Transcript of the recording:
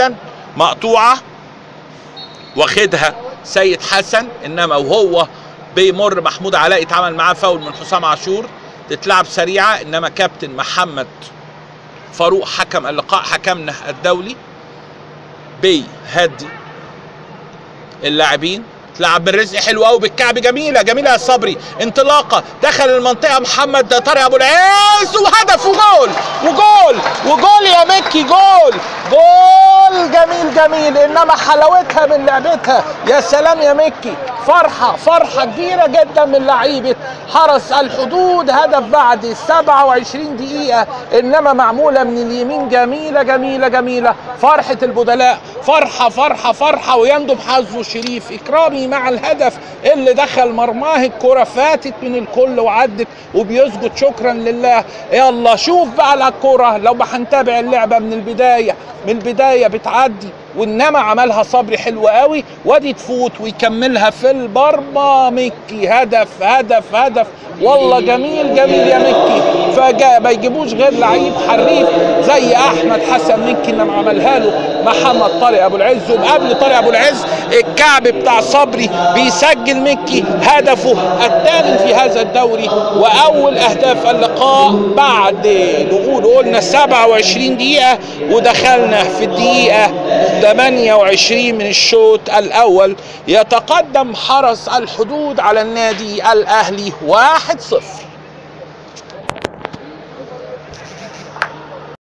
جدا، مقطوعه واخدها سيد حسن، انما وهو بيمر محمود علاء يتعامل معاه فاول من حسام عاشور، تتلعب سريعه، انما كابتن محمد فاروق حكم اللقاء حكمنا الدولي بيهدي اللاعبين. تلعب بالرزق حلو قوي بالكعب، جميله جميله يا صبري، انطلاقه دخل المنطقه محمد طارق ابو العز وهدف وجول وجول وجول يا مكي، جول جول جميل جميل، انما حلاوتها من لعبتها، يا سلام يا مكي، فرحه فرحه كبيره جدا من لعيبه حرس الحدود. هدف بعد 27 دقيقه، انما معموله من اليمين، جميله جميله جميله، فرحه البدلاء، فرحه فرحه فرحه، ويندب حظه شريف اكرامي مع الهدف اللي دخل مرماه. الكره فاتت من الكل وعدت وبيسجد شكرا لله. يلا شوف بقى على الكره، لو هنتابع اللعبه من البدايه، من البدايه بتعدي، وانما عملها صبري حلو قوي، وادي تفوت ويكملها في المرمى مكي. هدف هدف هدف، والله جميل جميل يا مكي. فجاء ما يجيبوش غير لعيب حريف زي احمد حسن مكي، انما عملها له محمد طارق ابو العز. وقبل طارق ابو العز الكعب بتاع صبري بيسجل مكي هدفه الثامن في هذا الدوري، واول اهداف اللقاء بعد قلنا 27 دقيقه، ودخلنا في الدقيقه 28 من الشوط الاول. يتقدم حرس الحدود على النادي الاهلي 1-0.